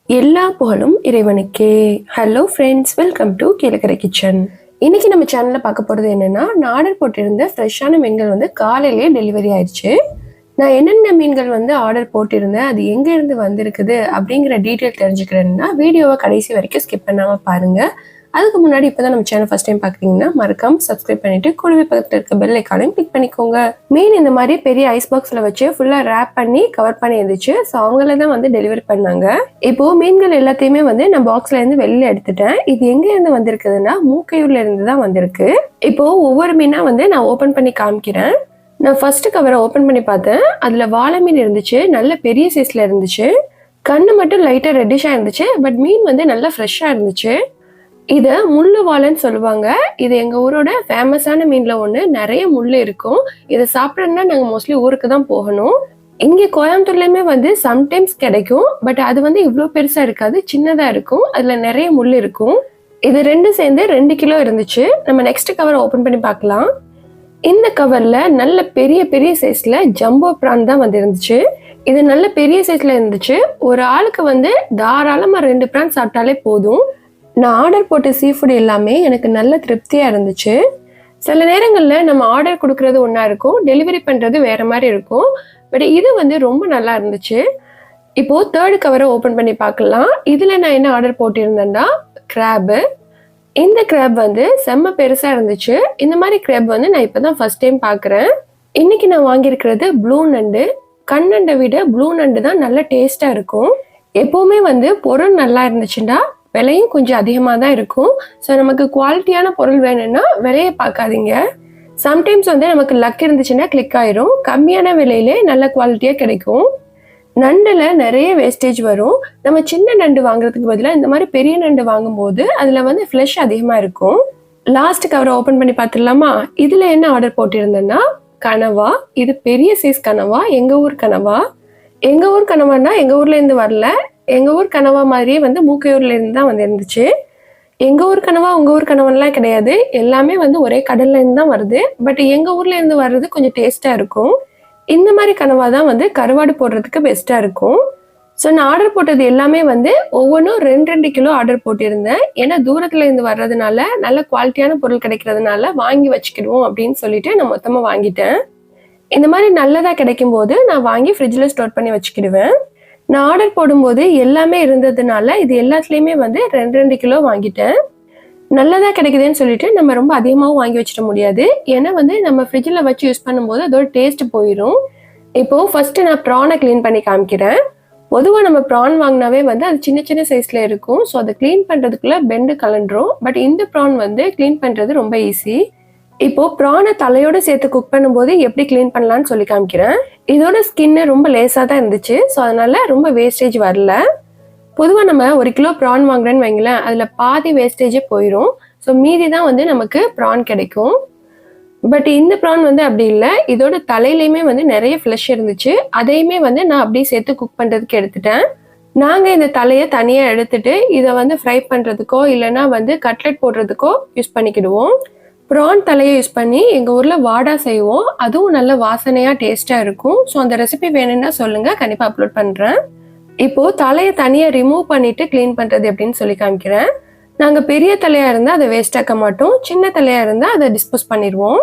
எல்லா புகழும் இறைவனுக்கே. Hello friends, welcome to Kilakarai kitchen. இன்னைக்கு நம்ம சேனல்ல பார்க்க போறது என்னன்னா, நான் ஆர்டர் போட்டிருந்த ஃப்ரெஷ்ஷான மீன்கள் வந்து காலையிலேயே டெலிவரி ஆயிடுச்சு. நான் என்னென்ன மீன்கள் வந்து ஆர்டர் போட்டிருந்தேன், அது எங்க இருந்து வந்திருக்குது அப்படிங்கிற டீட்டெயில் தெரிஞ்சுக்கிறேன்னா வீடியோவை கடைசி வரைக்கும் ஸ்கிப் பண்ணாம பாருங்க. அதுக்கு முன்னாடி இப்பதான் நம்ம சேனல் ஃபர்ஸ்ட் டைம் பாக்குறீங்கன்னா மறக்காம சப்ஸ்கிரைப் பண்ணிட்டு கூடவே பக்கத்துல இருக்க பெல் ஐக்கானையும் கிளிக் பண்ணிக்கோங்க. மீன் இந்த மாதிரி பெரிய ஐஸ் பாக்ஸ்ல வச்சு ஃபுல்லா ரேப் பண்ணி கவர் பண்ணி இருந்துச்சு. ஸோ அவங்கள தான் வந்து டெலிவரி பண்ணாங்க. இப்போ மீன்கள் எல்லாத்தையுமே வந்து நான் பாக்ஸ்ல இருந்து வெளியில எடுத்துட்டேன். இது எங்க இருந்து வந்திருக்குதுன்னா மூக்கையூர்ல இருந்து தான் வந்திருக்கு. இப்போ ஒவ்வொரு மீனா வந்து நான் ஓபன் பண்ணி காமிக்கிறேன். நான் ஃபர்ஸ்ட் கவரை ஓபன் பண்ணி பார்த்தேன். அதுல வாழை மீன் இருந்துச்சு, நல்ல பெரிய சைஸ்ல இருந்துச்சு. கண்ணு மட்டும் லைட்டா ரெட்டிஷா இருந்துச்சு, பட் மீன் வந்து நல்லா ஃப்ரெஷ்ஷா இருந்துச்சு. இதை முள்ளு வாழைன்னு சொல்லுவாங்க. இது எங்க ஊரோட ஃபேமஸான மீன்ல ஒண்ணு. நிறைய முள்ளு இருக்கும். இதை சாப்பிடணும்னா நாங்க மோஸ்ட்லி ஊருக்கு தான் போகணும். இங்க கோயம்புத்தூர்லயுமே வந்து சம்டைம்ஸ் கிடைக்கும், பட் அது வந்து இவ்வளோ பெருசா இருக்காது, சின்னதா இருக்கும். அதுல நிறைய முள் இருக்கும். இது ரெண்டும் சேர்ந்து 2 கிலோ இருந்துச்சு. நம்ம நெக்ஸ்ட் கவர் ஓபன் பண்ணி பார்க்கலாம். இந்த கவர்ல நல்ல பெரிய பெரிய சைஸ்ல ஜம்போ பிரான் தான் வந்து இருந்துச்சு. இது நல்ல பெரிய சைஸ்ல இருந்துச்சு. ஒரு ஆளுக்கு வந்து தாராளமா 2 பிரான் சாப்பிட்டாலே போதும். நான் ஆர்டர் போட்ட சீ ஃபுட் எல்லாமே எனக்கு நல்ல திருப்தியாக இருந்துச்சு. சில நேரங்களில் நம்ம ஆர்டர் கொடுக்கறது ஒன்றா இருக்கும், டெலிவரி பண்ணுறது வேறு மாதிரி இருக்கும். பட் இது வந்து ரொம்ப நல்லா இருந்துச்சு. இப்போது தேர்ட் கவரை ஓப்பன் பண்ணி பார்க்கலாம். இதில் நான் என்ன ஆர்டர் போட்டிருந்தேன்னா கிராப்பு. இந்த கிராப் வந்து செம்ம பெருசாக இருந்துச்சு. இந்த மாதிரி கிராப் வந்து நான் இப்போ தான் ஃபர்ஸ்ட் டைம் பார்க்குறேன். இன்றைக்கி நான் வாங்கியிருக்கிறது ப்ளூ நண்டு. கண்ணண்டை விட ப்ளூ நண்டு தான் நல்ல டேஸ்ட்டாக இருக்கும். எப்போவுமே வந்து பொருள் நல்லா இருந்துச்சுன்னா விலையும் கொஞ்சம் அதிகமாக தான் இருக்கும். ஸோ நமக்கு குவாலிட்டியான பொருள் வேணும்னா விலையை பார்க்காதீங்க. சம்டைம்ஸ் வந்து நமக்கு லக் இருந்துச்சுன்னா கிளிக் ஆயிரும். கம்மியான விலையிலே நல்ல குவாலிட்டியாக கிடைக்கும். நண்டில் நிறைய வேஸ்டேஜ் வரும். நம்ம சின்ன நண்டு வாங்குறதுக்கு பதிலாக இந்த மாதிரி பெரிய நண்டு வாங்கும்போது அதில் வந்து ஃப்ளஷ் அதிகமாக இருக்கும். லாஸ்ட் கவரை ஓப்பன் பண்ணி பார்த்துடலாமா? இதில் என்ன ஆர்டர் போட்டிருந்தேன்னா கனவா. இது பெரிய சைஸ் கனவா, எங்கள் ஊர் கனவா. எங்கள் ஊர் கனவான்னா எங்கள் ஊர்லேருந்து வரல, எங்கள் ஊர் கனவா மாதிரியே வந்து மூக்கையூர்ல இருந்து தான் வந்து இருந்துச்சு. எங்கள் ஊர் கனவா உங்கள் ஊர் கனவாலாம் கிடையாது, எல்லாமே வந்து ஒரே கடல்ல இருந்து தான் வருது. பட் எங்கள் ஊர்ல இருந்து வர்றது கொஞ்சம் டேஸ்ட்டாக இருக்கும். இந்த மாதிரி கனவா தான் வந்து கருவாடு போடுறதுக்கு பெஸ்ட்டாக இருக்கும். ஸோ நான் ஆர்டர் போட்டது எல்லாமே வந்து ஒவ்வொன்றும் 2 கிலோ ஆர்டர் போட்டிருந்தேன். ஏன்னா தூரத்துல இருந்து வர்றதுனால நல்ல குவாலிட்டியான பொருள் கிடைக்கிறதுனால வாங்கி வச்சுக்கிடுவோம் அப்படின்னு சொல்லிட்டு நான் மொத்தமாக வாங்கிட்டேன். இந்த மாதிரி நல்லதாக கிடைக்கும் போது நான் வாங்கி ஃப்ரிட்ஜில் ஸ்டோர் பண்ணி வச்சுக்கிடுவேன். நான் ஆர்டர் போடும்போது எல்லாமே இருந்ததுனால இது எல்லாத்துலேயுமே வந்து 2 கிலோ வாங்கிட்டேன். நல்லதாக கிடைக்குதுன்னு சொல்லிட்டு நம்ம ரொம்ப அதிகமாகவும் வாங்கி வச்சிட முடியாது. ஏன்னா வந்து நம்ம ஃப்ரிட்ஜில் வச்சு யூஸ் பண்ணும்போது அதோட டேஸ்ட் போயிடும். இப்போது ஃபஸ்ட்டு நான் ப்ரானை க்ளீன் பண்ணி காமிக்கிறேன். பொதுவாக நம்ம ப்ரான் வாங்கினாவே வந்து அது சின்ன சின்ன சைஸில் இருக்கும். ஸோ அதை க்ளீன் பண்ணுறதுக்குள்ளே பெண்டு கலண்டுரும். பட் இந்த ப்ரான் வந்து க்ளீன் பண்ணுறது ரொம்ப ஈஸி. இப்போ ப்ரானை தலையோட சேர்த்து குக் பண்ணும்போது எப்படி க்ளீன் பண்ணலான்னு சொல்லி காமிக்கிறேன். இதோட ஸ்கின்னு ரொம்ப லேசாக தான் இருந்துச்சு. ஸோ அதனால ரொம்ப வேஸ்டேஜ் வரல. பொதுவாக நம்ம 1 கிலோ ப்ரான் வாங்குறேன்னு வைங்களேன், அதில் பாதி வேஸ்டேஜே போயிடும். ஸோ மீதி தான் வந்து நமக்கு ப்ரான் கிடைக்கும். பட் இந்த ப்ரான் வந்து அப்படி இல்லை. இதோட தலையிலையுமே வந்து நிறைய ஃப்ளஷ் இருந்துச்சு. அதையுமே வந்து நான் அப்படியே சேர்த்து குக் பண்ணுறதுக்கு எடுத்துட்டேன். நாங்கள் இந்த தலையை தனியாக எடுத்துட்டு இதை வந்து ஃப்ரை பண்ணுறதுக்கோ இல்லைன்னா வந்து கட்லெட் போடுறதுக்கோ யூஸ் பண்ணிக்கிடுவோம். ப்ரான் தலையை யூஸ் பண்ணி எங்கள் ஊரில் வாடா செய்வோம். அதுவும் நல்ல வாசனையாக டேஸ்ட்டாக இருக்கும். ஸோ அந்த ரெசிபி வேணும்னா சொல்லுங்கள், கண்டிப்பாக அப்லோட் பண்ணுறேன். இப்போது தலையை தனியாக ரிமூவ் பண்ணிவிட்டு க்ளீன் பண்ணுறது எப்படின்னு சொல்லி காமிக்கிறேன். நாங்கள் பெரிய தலையாக இருந்தால் அதை வேஸ்ட் ஆக்க மாட்டோம், சின்ன தலையாக இருந்தால் அதை டிஸ்போஸ் பண்ணிடுவோம்.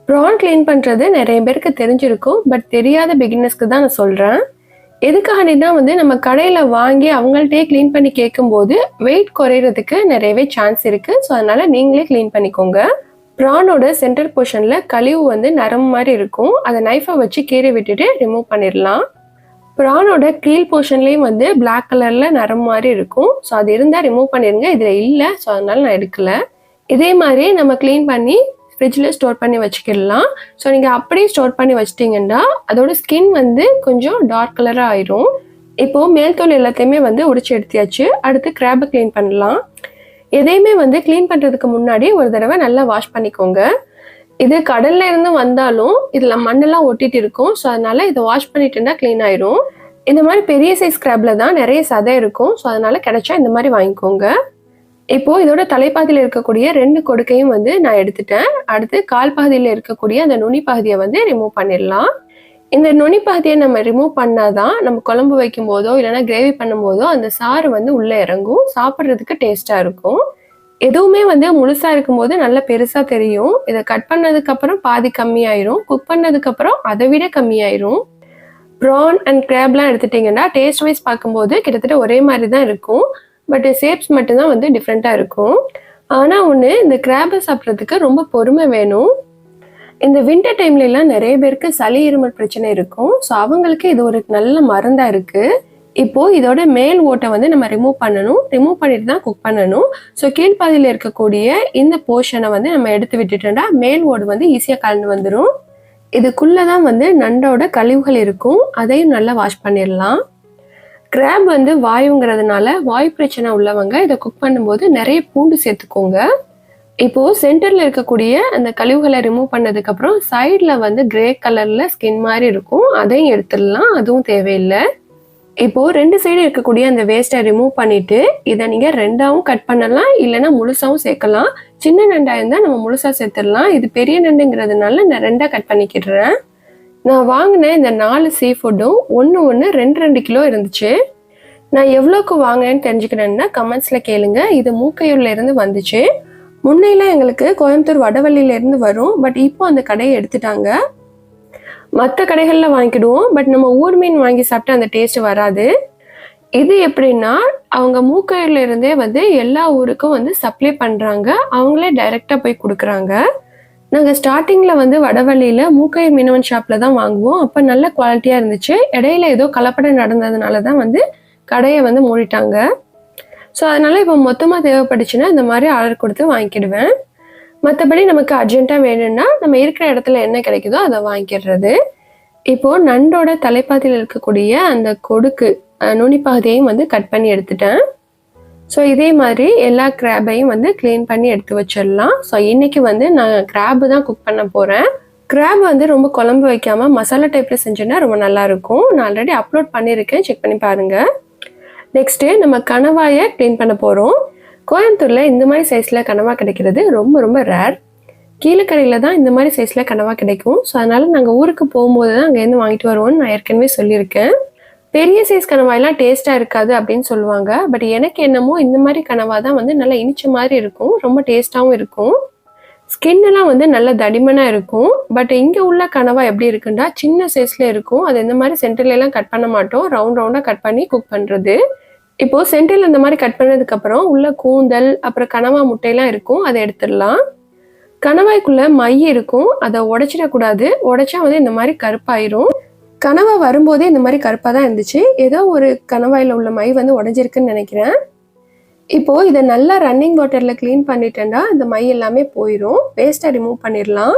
ப்ரான் க்ளீன் பண்ணுறது நிறைய பேருக்கு தெரிஞ்சிருக்கும், பட் தெரியாத பிகினர்ஸ்க்கு தான் நான் சொல்கிறேன். எதுக்காகனா வந்து நம்ம கடையில் வாங்கி அவங்கள்ட்டே க்ளீன் பண்ணி கேட்கும்போது வெயிட் குறையிறதுக்கு நிறையவே சான்ஸ் இருக்குது. ஸோ அதனால் நீங்களே க்ளீன் பண்ணிக்கோங்க. ப்ரானோட சென்டர் போர்ஷனில் கழிவு வந்து நரம்பு மாதிரி இருக்கும். அதை நைஃபை வச்சு கீறி விட்டுட்டு ரிமூவ் பண்ணிடலாம். ப்ரானோட கீழ் போர்ஷன்லேயும் வந்து பிளாக் கலரில் நரம்பு மாதிரி இருக்கும். ஸோ அது இருந்தால் ரிமூவ் பண்ணிடுங்க. இதில் இல்லை, ஸோ அதனால நான் எடுக்கல. இதே மாதிரி நம்ம க்ளீன் பண்ணி ஃப்ரிட்ஜில் ஸ்டோர் பண்ணி வச்சுக்கிடலாம். ஸோ நீங்கள் அப்படியே ஸ்டோர் பண்ணி வச்சிட்டிங்கன்னா அதோட ஸ்கின் வந்து கொஞ்சம் டார்க் கலராக ஆயிரும். இப்போது மேல் தோல் எல்லாத்தையுமே வந்து உடைச்சி எடுத்தியாச்சு. அடுத்து கிராப்பை க்ளீன் பண்ணலாம். எதையுமே வந்து க்ளீன் பண்ணுறதுக்கு முன்னாடி ஒரு தடவை நல்லா வாஷ் பண்ணிக்கோங்க. இது கடல்ல இருந்து வந்தாலும் இதில் மண்ணெல்லாம் ஒட்டிட்டு இருக்கும். ஸோ அதனால இதை வாஷ் பண்ணிட்டுனா க்ளீன் ஆயிரும். இந்த மாதிரி பெரிய சைஸ் கிராப்ல தான் நிறைய சதை இருக்கும். ஸோ அதனால கிடைச்சா இந்த மாதிரி வாங்கிக்கோங்க. இப்போது இதோட தலைப்பாதியில் இருக்கக்கூடிய 2 கொடுக்கையும் வந்து நான் எடுத்துட்டேன். அடுத்து கால் பாதியில் இருக்கக்கூடிய அந்த நுனி பாதியை வந்து ரிமூவ் பண்ணிடலாம். இந்த நுனி பாதியை நம்ம ரிமூவ் பண்ணாதான் நம்ம குழம்பு வைக்கும் போதோ இல்லைன்னா கிரேவி பண்ணும்போதோ அந்த சாறு வந்து உள்ளே இறங்கும், சாப்பிட்றதுக்கு டேஸ்ட்டாக இருக்கும். எதுவுமே வந்து முழுசாக இருக்கும்போது நல்லா பெருசாக தெரியும். இதை கட் பண்ணதுக்கப்புறம் பாதி கம்மியாயிரும், குக் பண்ணதுக்கப்புறம் அதை விட கம்மியாயிரும். ப்ரான் அண்ட் கிராப்லாம் எடுத்துட்டிங்கன்னா டேஸ்ட் வைஸ் பார்க்கும்போது கிட்டத்தட்ட ஒரே மாதிரி தான் இருக்கும். பட் ஷேப்ஸ் மட்டும்தான் வந்து டிஃப்ரெண்ட்டாக இருக்கும். ஆனால் ஒன்று, இந்த கிராபை சாப்பிட்றதுக்கு ரொம்ப பொறுமை வேணும். இந்த வின்டர் டைம்லலாம் நிறைய பேருக்கு சளி இருமல் பிரச்சனை இருக்கும். ஸோ அவங்களுக்கு இது ஒரு நல்ல மருந்தாக இருக்குது. இப்போது இதோட மேல் ஓட்டை வந்து நம்ம ரிமூவ் பண்ணணும். ரிமூவ் பண்ணிட்டு தான் குக் பண்ணணும். ஸோ கீழ்ப்பாதியில் இருக்கக்கூடிய இந்த போர்ஷனை வந்து நம்ம எடுத்து விட்டுட்டோம்னா மேல் ஓடு வந்து ஈஸியாக கலந்து வந்துடும். இதுக்குள்ளே தான் வந்து நண்டோட கழிவுகள் இருக்கும், அதையும் நல்லா வாஷ் பண்ணிடலாம். கிராப் வந்து வாயுங்கிறதுனால வாயு பிரச்சனை உள்ளவங்க இதை குக் பண்ணும்போது நிறைய பூண்டு சேர்த்துக்கோங்க. இப்போது சென்டரில் இருக்கக்கூடிய அந்த கழிவுகளை ரிமூவ் பண்ணதுக்கப்புறம் சைடில் வந்து கிரே கலரில் ஸ்கின் மாதிரி இருக்கும், அதையும் எடுத்துடலாம், அதுவும் தேவையில்லை. இப்போது 2 சைடு இருக்கக்கூடிய அந்த வேஸ்ட்டை ரிமூவ் பண்ணிவிட்டு இதை நீங்கள் 2ஆவும் கட் பண்ணலாம், இல்லைன்னா முழுசாகவும் சேர்க்கலாம். சின்ன நண்டாக இருந்தால் நம்ம முழுசாக சேர்த்துடலாம். இது பெரிய நண்டுங்கிறதுனால நான் 2ஆக கட் பண்ணிக்கிடுறேன். நான் வாங்கின இந்த 4 சீ ஃபுட்டும் ஒன்று 2 கிலோ இருந்துச்சு. நான் எவ்வளோக்கு வாங்கினேன்னு தெரிஞ்சுக்கிறேன்னா கமெண்ட்ஸில் கேளுங்க. இது மூக்கையூர்லேருந்து வந்துச்சு. முன்னையெல்லாம் எங்களுக்கு கோயம்புத்தூர் வடவள்ளியிலேருந்து வரும், பட் இப்போ அந்த கடையை எடுத்துட்டாங்க. மற்ற கடைகளில் வாங்கிக்கிடுவோம், பட் நம்ம ஊர் மீன் வாங்கி சாப்பிட்டு அந்த டேஸ்ட் வராது. இது எப்படின்னா அவங்க மூக்கையூர்ல இருந்தே வந்து எல்லா ஊருக்கும் வந்து சப்ளை பண்ணுறாங்க, அவங்களே டைரெக்டாக போய் கொடுக்குறாங்க. நாங்கள் ஸ்டார்டிங்கில் வந்து வடவள்ளியில் மூக்கையூர் மீனவன் ஷாப்பில் தான் வாங்குவோம். அப்போ நல்ல குவாலிட்டியாக இருந்துச்சு. இடையில ஏதோ கலப்படம் நடந்ததுனால தான் வந்து கடையை வந்து மூடிட்டாங்க. ஸோ அதனால் இப்போ மொத்தமாக தேவைப்பட்டுச்சுன்னா இந்த மாதிரி ஆர்டர் கொடுத்து வாங்கிக்கிடுவேன். மற்றபடி நமக்கு அர்ஜென்ட்டாக வேணும்னா நம்ம இருக்கிற இடத்துல என்ன கிடைக்குதோ அதை வாங்கிடுறது. இப்போது நண்டோட தலைப்பாத்தியில் இருக்கக்கூடிய அந்த கொடுக்கு நுனிப்பாதையையும் வந்து கட் பண்ணி எடுத்துட்டேன். ஸோ இதே மாதிரி எல்லா கிராபையும் வந்து க்ளீன் பண்ணி எடுத்து வச்சிடலாம். ஸோ இன்றைக்கி வந்து நான் கிராபு தான் குக் பண்ண போகிறேன். கிராப் வந்து ரொம்ப குழம்பு வைக்காமல் மசாலா டைப்பில் செஞ்சோன்னா ரொம்ப நல்லாயிருக்கும். நான் ஆல்ரெடி அப்லோட் பண்ணியிருக்கேன், செக் பண்ணி பாருங்கள். நெக்ஸ்ட்டு நம்ம கணவாயை க்ளீன் பண்ண போகிறோம். கோயம்புத்தூரில் இந்த மாதிரி சைஸில் கனவா கிடைக்கிறது ரொம்ப ரொம்ப ரேர். கீழக்கரையில் தான் இந்த மாதிரி சைஸில் கனவா கிடைக்கும். ஸோ அதனால் நாங்கள் ஊருக்கு போகும்போது தான் அங்கேருந்து வாங்கிட்டு வருவோம்னு நான் ஏற்கனவே சொல்லியிருக்கேன். பெரிய சைஸ் கனவாயெல்லாம் டேஸ்ட்டாக இருக்காது அப்படின்னு சொல்லுவாங்க. பட் எனக்கு என்னமோ இந்த மாதிரி கனவா தான் வந்து நல்லா இனிச்ச மாதிரி இருக்கும், ரொம்ப டேஸ்ட்டாகவும் இருக்கும். ஸ்கின்னெல்லாம் வந்து நல்ல தடிமனாக இருக்கும். பட் இங்கே உள்ள கனவா எப்படி இருக்குன்னா சின்ன சைஸில் இருக்கும். அது இந்த மாதிரி சென்டர்லாம் கட் பண்ண மாட்டோம், ரவுண்டாக கட் பண்ணி குக் பண்ணுறது. இப்போது சென்டரில் இந்த மாதிரி கட் பண்ணதுக்கப்புறம் உள்ள கூந்தல் அப்புறம் கனவா முட்டையெல்லாம் இருக்கும், அதை எடுத்துடலாம். கணவாய்க்குள்ளே மை இருக்கும், அதை உடைச்சிடக்கூடாது. உடைச்சா வந்து இந்த மாதிரி கருப்பாயிரும். கனவா வரும்போதே இந்த மாதிரி கருப்பாக தான் இருந்துச்சு. ஏதோ ஒரு கணவாயில் உள்ள மை வந்து உடஞ்சிருக்குன்னு நினைக்கிறேன். இப்போது இதை நல்லா ரன்னிங் வாட்டரில் க்ளீன் பண்ணிட்டேன்னா இந்த மை எல்லாமே போயிடும். வேஸ்ட்டை ரிமூவ் பண்ணிடலாம்.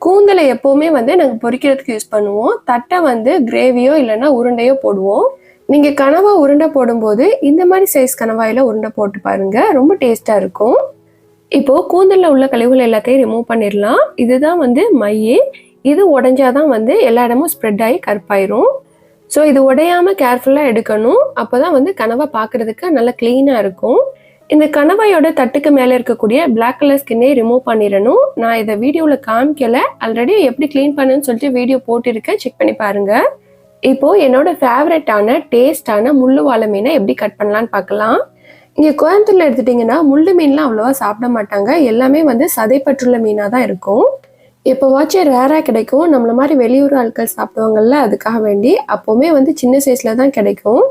கூந்தலை எப்போவுமே வந்து நாங்கள் பொரிக்கிறதுக்கு யூஸ் பண்ணுவோம். தட்டை வந்து கிரேவியோ இல்லைன்னா உருண்டையோ போடுவோம். நீங்கள் கனவா உருண்டை போடும்போது இந்த மாதிரி சைஸ் கனவாயில் உருண்டை போட்டு பாருங்கள், ரொம்ப டேஸ்ட்டாக இருக்கும். இப்போது கூந்தலில் உள்ள கழிவுகள் எல்லாத்தையும் ரிமூவ் பண்ணிடலாம். இதுதான் வந்து மையே. இது உடஞ்சாதான் வந்து எல்லா இடமும் ஸ்ப்ரெட் ஆகி கருப்பாயிரும். ஸோ இது உடையாமல் கேர்ஃபுல்லாக எடுக்கணும். அப்போ தான் வந்து கனவா பார்க்குறதுக்கு நல்லா க்ளீனாக இருக்கும். இந்த கனவாயோட தட்டுக்கு மேலே இருக்கக்கூடிய பிளாக் கலர் ஸ்கின்னே ரிமூவ் பண்ணிடணும். நான் இதை வீடியோவில் காமிக்கலை, ஆல்ரெடி எப்படி க்ளீன் பண்ணுன்னு சொல்லிட்டு வீடியோ போட்டிருக்கேன், செக் பண்ணி பாருங்கள். இப்போது என்னோட ஃபேவரட்டான டேஸ்டான முள்ளு வாழை மீனை எப்படி கட் பண்ணலான்னு பார்க்கலாம். இங்கே கோயம்புத்தூரில் எடுத்துட்டிங்கன்னா முள்ளு மீன்லாம் அவ்வளோவா சாப்பிட மாட்டாங்க. எல்லாமே வந்து சதைப்பற்றுள்ள மீனாக தான் இருக்கும். எப்போவாச்சும் ரேராக கிடைக்கும். நம்மள மாதிரி வெளியூர் ஆட்கள் சாப்பிடுவாங்கல்ல, அதுக்காக வேண்டி அப்போவுமே வந்து சின்ன சைஸில் தான் கிடைக்கும்.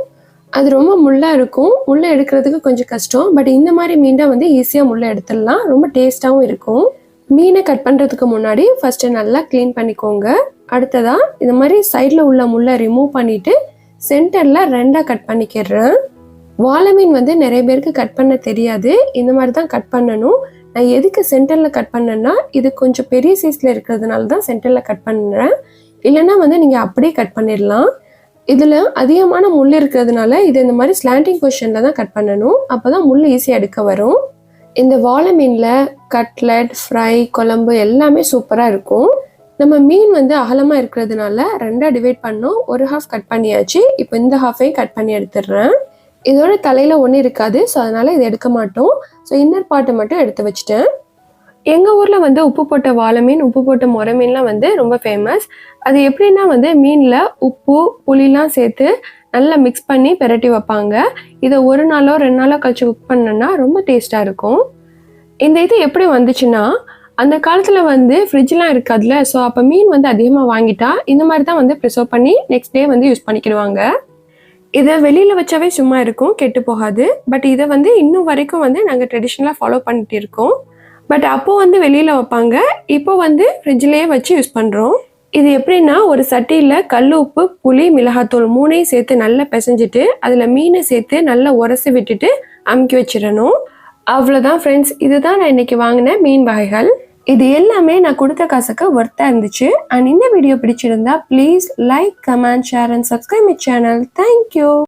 அது ரொம்ப முள்ளாக இருக்கும், முள்ளை எடுக்கிறதுக்கு கொஞ்சம் கஷ்டம். பட் இந்த மாதிரி மீனை வந்து ஈஸியாக முள்ளை எடுத்துடலாம், ரொம்ப டேஸ்ட்டாகவும் இருக்கும். மீனை கட் பண்ணுறதுக்கு முன்னாடி ஃபஸ்ட்டு நல்லா க்ளீன் பண்ணிக்கோங்க. அடுத்ததாக இந்த மாதிரி சைடில் உள்ள முள்ளை ரிமூவ் பண்ணிவிட்டு சென்டரில் 2ஆக கட் பண்ணிக்கிறேன். வாழை மீன் வந்து நிறைய பேருக்கு கட் பண்ண தெரியாது. இந்த மாதிரி தான் கட் பண்ணணும். நான் எதுக்கு சென்டரில் கட் பண்ணேன்னா இது கொஞ்சம் பெரிய சைஸில் இருக்கிறதுனால தான் சென்டரில் கட் பண்ணுறேன். இல்லைன்னா வந்து நீங்கள் அப்படியே கட் பண்ணிடலாம். இதில் அதிகமான முள் இருக்கிறதுனால இது இந்த மாதிரி ஸ்லாண்டிங் பொசிஷனில் தான் கட் பண்ணணும். அப்போ தான் முள் ஈஸியாக எடுக்க வரும். இந்த வாழை மீனில் கட்லட், ஃப்ரை, குழம்பு எல்லாமே சூப்பராக இருக்கும். நம்ம மீன் வந்து அகலமாக இருக்கிறதுனால 2ஆக டிவைட் பண்ணோம். ஒரு ஹாஃப் கட் பண்ணியாச்சு. இப்போ இந்த ஹாஃபையும் கட் பண்ணி எடுத்துடுறேன். இதோட தலையில் ஒன்றும் இருக்காது, ஸோ அதனால் இதை எடுக்க மாட்டோம். ஸோ இன்னர் பார்ட்டை மட்டும் எடுத்து வச்சுட்டேன். எங்கள் ஊரில் வந்து உப்பு போட்ட வாழை மீன், உப்பு போட்ட மொரை மீன்லாம் வந்து ரொம்ப ஃபேமஸ். அது எப்படின்னா வந்து மீனில் உப்பு, புளிலாம் சேர்த்து நல்லா மிக்ஸ் பண்ணி பெரட்டி வைப்பாங்க. இதை 1 நாளோ 2 நாளோ கழிச்சு குக் பண்ணோன்னா ரொம்ப டேஸ்ட்டாக இருக்கும். இந்த இது எப்படி வந்துச்சுன்னா, அந்த காலத்தில் வந்து ஃப்ரிட்ஜ்லாம் இருக்காதுல்ல. ஸோ அப்போ மீன் வந்து அதிகமாக வாங்கிட்டா இந்த மாதிரி தான் வந்து ப்ரிசர்வ் பண்ணி நெக்ஸ்ட் டே வந்து யூஸ் பண்ணிக்கிடுவாங்க. இதை வெளியில் வச்சாவே சும்மா இருக்கும், கெட்டு போகாது. பட் இதை வந்து இன்னும் வரைக்கும் வந்து நாங்கள் ட்ரெடிஷ்னலாக ஃபாலோ பண்ணிட்டு இருக்கோம். பட் அப்போது வந்து வெளியில் வைப்பாங்க, இப்போ வந்து ஃப்ரிட்ஜ்லேயே வச்சு யூஸ் பண்ணுறோம். இது எப்படின்னா, ஒரு சட்டியில் கல் உப்பு, புளி, மிளகாத்தூள் 3ஐயும் சேர்த்து நல்லா பிசைஞ்சிட்டு அதில் மீனை சேர்த்து நல்லா உரசி விட்டுட்டு அமுக்கி வச்சிடணும். அவ்வளோதான் ஃப்ரெண்ட்ஸ், இதுதான் நான் இன்றைக்கி வாங்கின மீன் வகைகள். இது எல்லாமே நான் கொடுத்த காசுக்கு ஒர்த்தாக இருந்துச்சு. அண்ட் இந்த வீடியோ பிடிச்சிருந்தா please like, comment, share and subscribe my channel. Thank you.